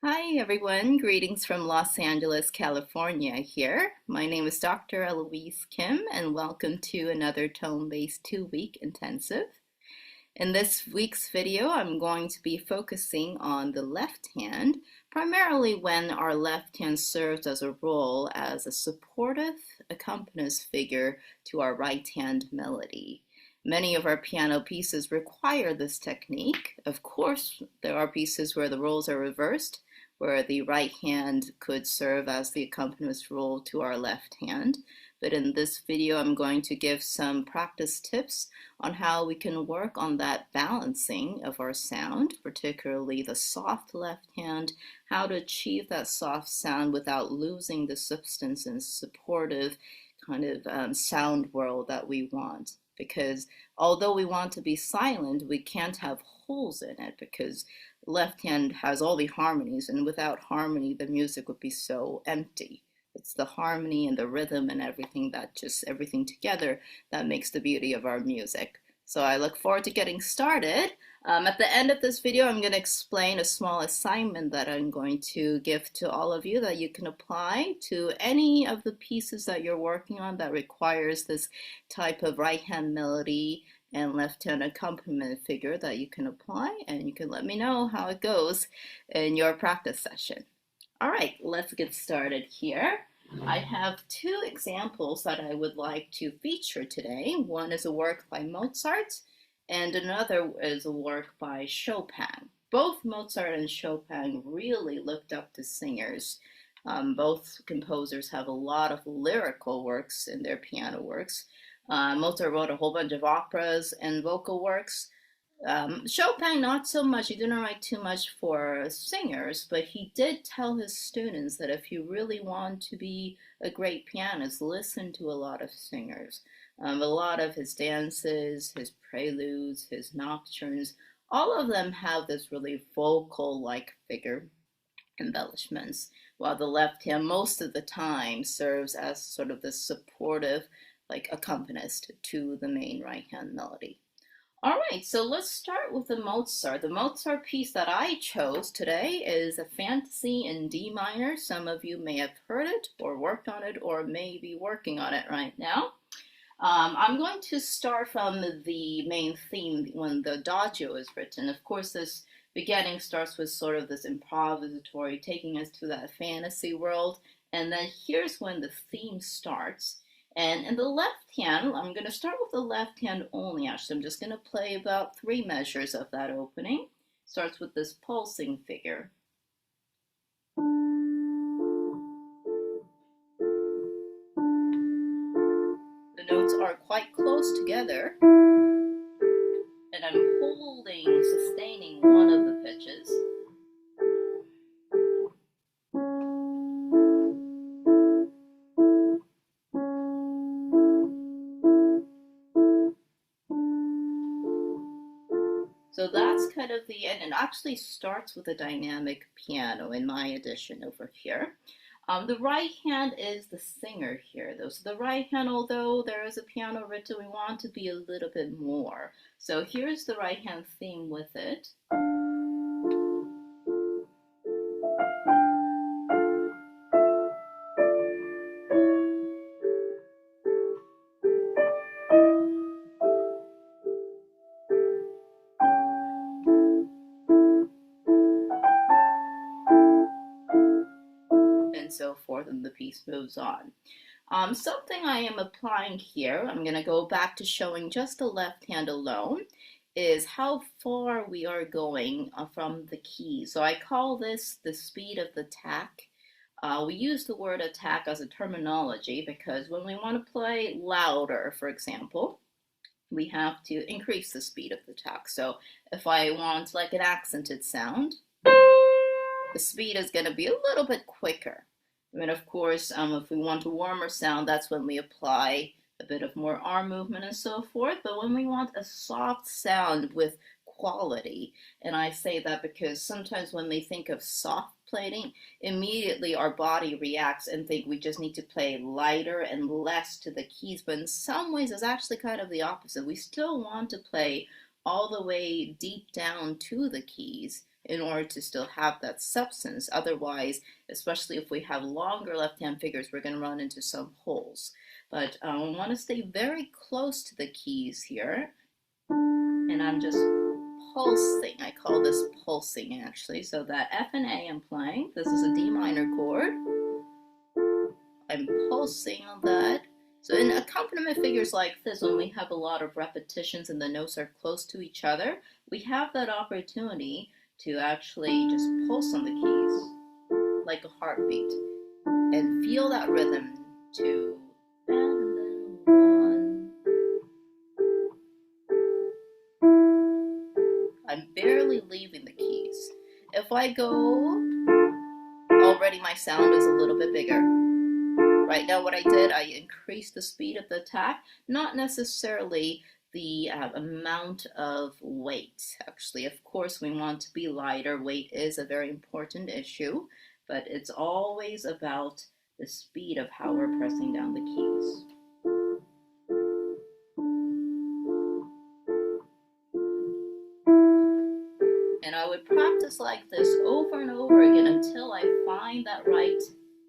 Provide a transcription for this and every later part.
Hi everyone, greetings from Los Angeles, California here. My name is Dr. Eloise Kim and welcome to another Tonebase 2-week intensive. In this week's video, I'm going to be focusing on the left hand, primarily when our left hand serves as a role as a supportive accompanist figure to our right hand melody. Many of our piano pieces require this technique. Of course, there are pieces where the roles are reversed, where the right hand could serve as the accompanist role to our left hand. But in this video, I'm going to give some practice tips on how we can work on that balancing of our sound, particularly the soft left hand, how to achieve that soft sound without losing the substance and supportive kind of sound world that we want. Because although we want to be silent, we can't have holes in it because left hand has all the harmonies, and without harmony, the music would be so empty. It's the harmony and the rhythm and everything together that makes the beauty of our music. So I look forward to getting started. At the end of this video, I'm going to explain a small assignment that I'm going to give to all of you that you can apply to any of the pieces that you're working on that requires this type of right hand melody and left hand accompaniment figure that you can apply, and you can let me know how it goes in your practice session. All right, let's get started here. I have two examples that I would like to feature today. One is a work by Mozart, and another is a work by Chopin. Both Mozart and Chopin really looked up to singers. Both composers have a lot of lyrical works in their piano works. Mozart wrote a whole bunch of operas and vocal works. Chopin, not so much. He didn't write too much for singers, but he did tell his students that if you really want to be a great pianist, listen to a lot of singers. A lot of his dances, his preludes, his nocturnes, all of them have this really vocal-like figure embellishments, while the left hand most of the time serves as sort of the supportive, like accompanist to the main right hand melody. All right, so let's start with the Mozart. The Mozart piece that I chose today is a fantasy in D minor. Some of you may have heard it or worked on it or may be working on it right now. I'm going to start from the main theme when the Adagio is written. Of course, this beginning starts with sort of this improvisatory, taking us to that fantasy world, and then here's when the theme starts. And in the left hand, I'm going to start with the left hand only, actually. I'm just going to play about 3 measures of that opening. Starts with this pulsing figure. The notes are quite close together, and I'm holding, sustaining one of the pitches. So that's kind of the end, and actually starts with a dynamic piano in my edition over here. The right hand is the singer here, though. So the right hand, although there is a piano written, we want to be a little bit more. So here's the right hand theme with it. And so forth, and the piece moves on. Something I am applying here, I'm going to go back to showing just the left hand alone, is how far we are going from the key. So I call this the speed of the tack. We use the word attack as a terminology because when we want to play louder, for example, we have to increase the speed of the tack. So if I want like an accented sound, the speed is going to be a little bit quicker. I mean, of course, if we want a warmer sound, that's when we apply a bit of more arm movement and so forth. But when we want a soft sound with quality, and I say that because sometimes when they think of soft plating, immediately our body reacts and think we just need to play lighter and less to the keys. But in some ways, it's actually kind of the opposite. We still want to play all the way deep down to the keys, in order to still have that substance. Otherwise, especially if we have longer left-hand fingers, we're going to run into some holes. But I want to stay very close to the keys here. And I'm just pulsing. I call this pulsing actually. So that F and A I'm playing, this is a D minor chord. I'm pulsing on that. So in accompaniment figures like this, when we have a lot of repetitions and the notes are close to each other, we have that opportunity to actually just pulse on the keys like a heartbeat and feel that rhythm. 2 and then 1. I'm barely leaving the keys. If I go, already my sound is a little bit bigger. Right now what I did, I increased the speed of the attack, not necessarily the amount of weight. Actually, of course, we want to be lighter. Weight is a very important issue, but it's always about the speed of how we're pressing down the keys. And I would practice like this over and over again until I find that right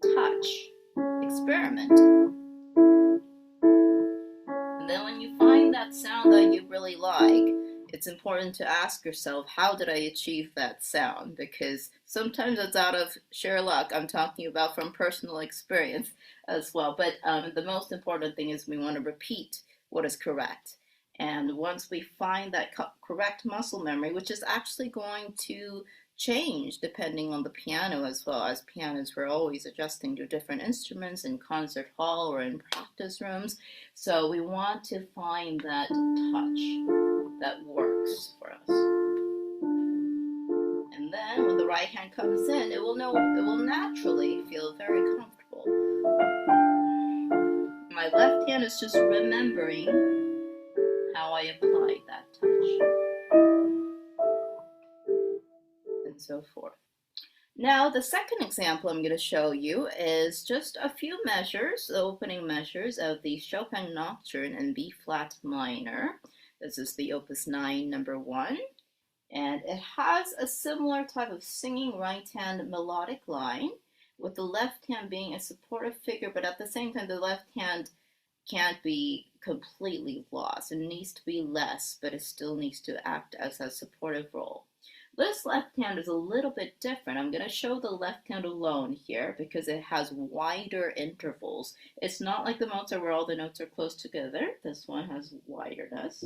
touch. Experiment. And then when you find that sound that you really like, it's important to ask yourself, how did I achieve that sound? Because sometimes it's out of sheer luck. I'm talking about from personal experience as well. But the most important thing is we want to repeat what is correct. And once we find that correct muscle memory, which is actually going to change depending on the piano as well. As pianists, we're always adjusting to different instruments in concert hall or in practice rooms. So we want to find that touch that works for us. And then when the right hand comes in, it will naturally feel very comfortable. My left hand is just remembering how I applied that touch. And so forth. Now, the second example I'm going to show you is just a few measures, the opening measures of the Chopin Nocturne in B flat minor. This is the Opus 9, number 1. And it has a similar type of singing right hand melodic line, with the left hand being a supportive figure, but at the same time, the left hand can't be completely lost. It needs to be less, but it still needs to act as a supportive role. This left hand is a little bit different. I'm going to show the left hand alone here because it has wider intervals. It's not like the Mozart where all the notes are close together. This one has widerness.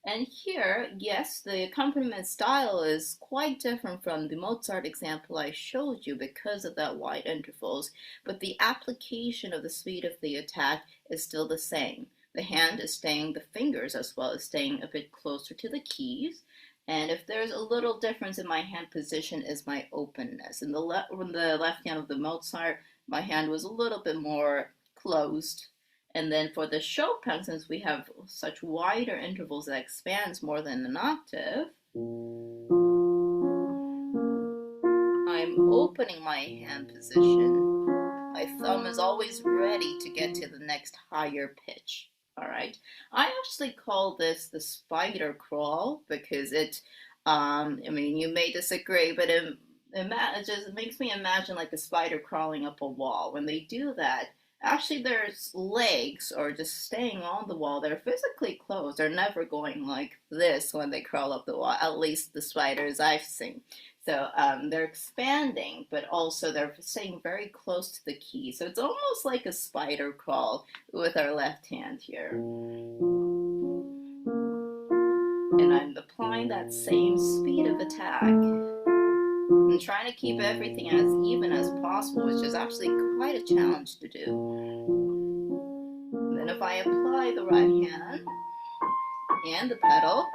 And here, yes, the accompaniment style is quite different from the Mozart example I showed you because of that wide intervals, but the application of the speed of the attack is still the same. The hand is staying, the fingers as well as staying a bit closer to the keys. And if there's a little difference in my hand position is my openness. In the left hand of the Mozart, my hand was a little bit more closed. And then for the Chopin, since we have such wider intervals that expands more than an octave, I'm opening my hand position. My thumb is always ready to get to the next higher pitch. All right. I actually call this the spider crawl because it, I mean, you may disagree, but it just makes me imagine like a spider crawling up a wall. When they do that, actually, their legs are just staying on the wall. They're physically closed. They're never going like this when they crawl up the wall, at least the spiders I've seen. So they're expanding, but also they're staying very close to the key. So it's almost like a spider crawl with our left hand here. And I'm applying that same speed of attack. I'm trying to keep everything as even as possible, which is actually quite a challenge to do. And then if I apply the right hand and the pedal,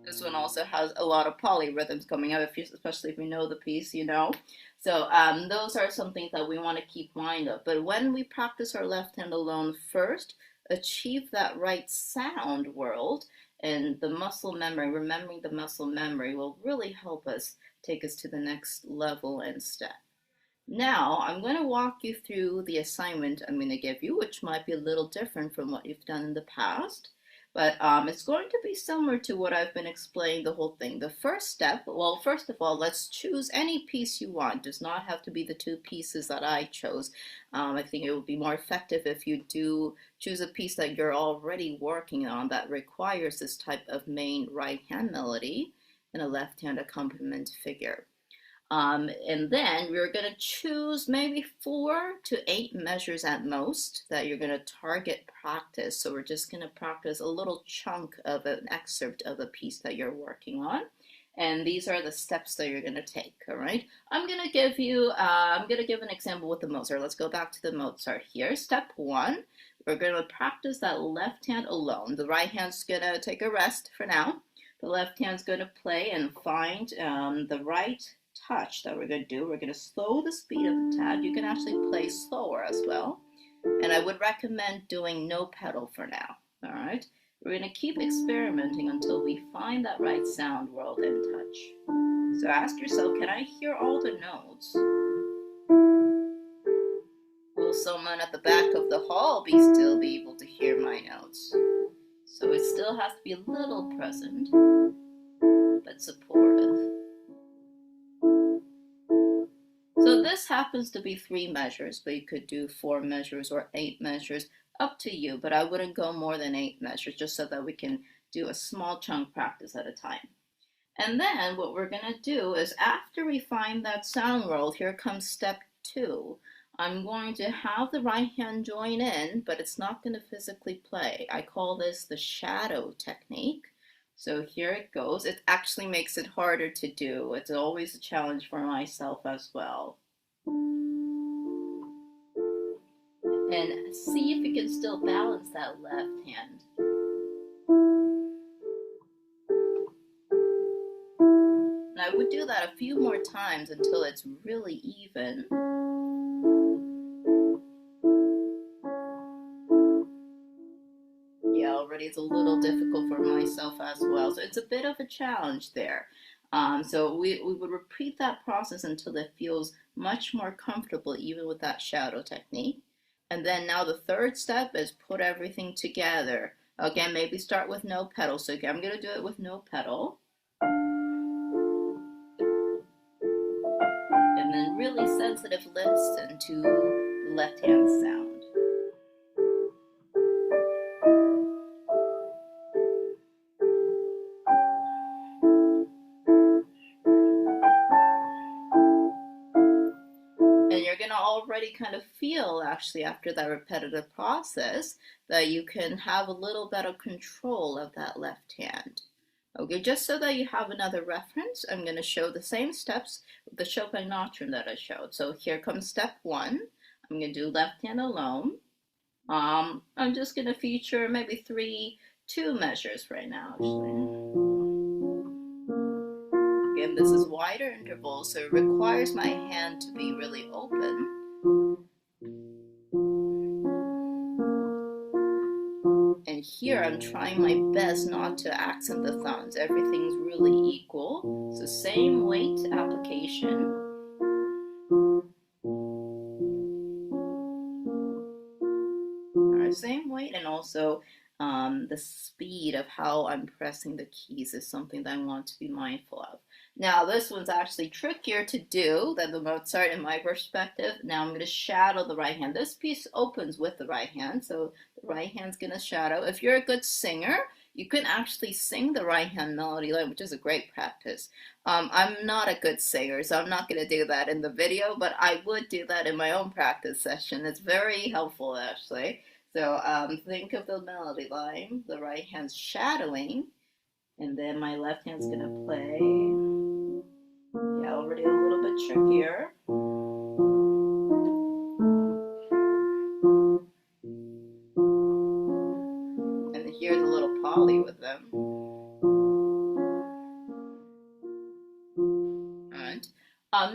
this one also has has a lot of polyrhythms coming up, especially if you know the piece, you know. So those are some things that we want to keep mind of. But when we practice our left hand alone first, achieve that right sound world, and the muscle memory, remembering the muscle memory, will really help us take us to the next level and step. Now, I'm going to walk you through the assignment I'm going to give you, which might be a little different from what you've done in the past, but it's going to be similar to what I've been explaining the whole thing. The first step, well, first of all, let's choose any piece you want. It does not have to be the two pieces that I chose. I think it would be more effective if you do choose a piece that you're already working on that requires this type of main right hand melody and a left hand accompaniment figure. And then we're going to choose maybe 4 to 8 measures at most that you're going to target practice. So we're just going to practice a little chunk of an excerpt of a piece that you're working on. And these are the steps that you're going to take, all right? I'm going to give an example with the Mozart. Let's go back to the Mozart here. Step 1, we're going to practice that left hand alone. The right hand's going to take a rest for now. The left hand's going to play and find the right touch that we're going to do. We're going to slow the speed of the tad. You can actually play slower as well. And I would recommend doing no pedal for now. All right. We're going to keep experimenting until we find that right sound world and touch. So ask yourself, can I hear all the notes? Will someone at the back of the hall still be able to hear my notes? So it still has to be a little present, but supportive. So this happens to be 3 measures, but you could do 4 measures or 8 measures, up to you, but I wouldn't go more than 8 measures just so that we can do a small chunk practice at a time. And then what we're going to do is after we find that sound world, here comes step 2. I'm going to have the right hand join in, but it's not going to physically play. I call this the shadow technique. So here it goes. It actually makes it harder to do. It's always a challenge for myself as well. And see if you can still balance that left hand. And I would do that a few more times until it's really even. Yeah, already it's a little difficult for myself as well. So it's a bit of a challenge there. So we would repeat that process until it feels much more comfortable, even with that shadow technique. And then now the third step is put everything together. Again, maybe start with no pedal. So again, I'm going to do it with no pedal. And then really sensitive listen to the left hand sound. And you're going to already kind of feel, actually, after that repetitive process, that you can have a little better control of that left hand. Okay, just so that you have another reference, I'm going to show the same steps with the Chopin nocturne that I showed. So here comes step 1. I'm going to do left hand alone. I'm just going to feature maybe 2 measures right now, actually. Again, this is wider intervals, so it requires my hand to be really open. And here I'm trying my best not to accent the thumbs. Everything's really equal. So same weight application. Alright, same weight, and also the speed of how I'm pressing the keys is something that I want to be mindful of. Now this one's actually trickier to do than the Mozart in my perspective. Now I'm going to shadow the right hand. This piece opens with the right hand, so the right hand's going to shadow. If you're a good singer, you can actually sing the right hand melody line, which is a great practice. I'm not a good singer, so I'm not going to do that in the video, but I would do that in my own practice session. It's very helpful, actually. So think of the melody line, the right hand's shadowing, and then my left hand's going to play. Yeah, already a little bit trickier. And here's a little poly with them.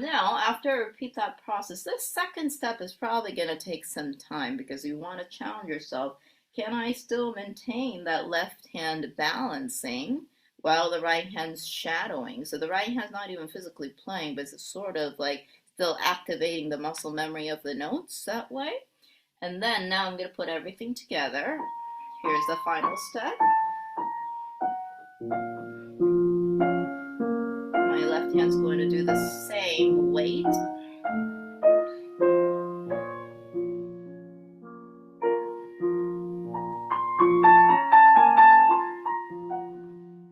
Now, after I repeat that process, this second step is probably going to take some time because you want to challenge yourself. Can I still maintain that left hand balancing while the right hand's shadowing? So the right hand's not even physically playing, but it's sort of like still activating the muscle memory of the notes that way. And then now I'm going to put everything together. Here's the final step. My left hand's going to do the same weight.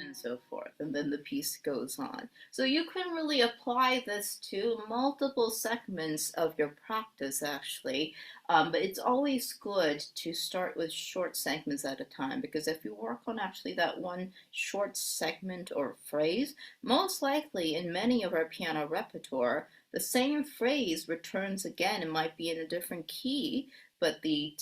And so forth, and then the piece goes on. So you can really apply this to multiple segments of your practice actually, but it's always good to start with short segments at a time, because if you work on actually that one short segment or phrase, most likely in many of our piano repertoire, the same phrase returns again. It might be in a different key, but the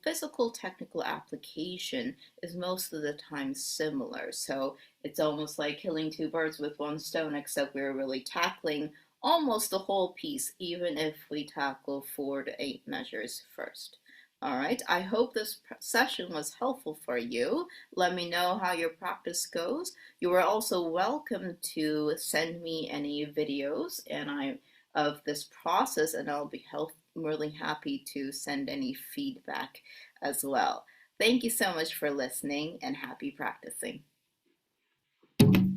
physical technical application is most of the time similar. So it's almost like killing two birds with one stone, except we're really tackling almost the whole piece, even if we tackle 4 to 8 measures first. All right, I hope this session was helpful for you. Let me know how your practice goes. You are also welcome to send me any videos of this process, and I'll be really happy to send any feedback as well. Thank you so much for listening, and happy practicing.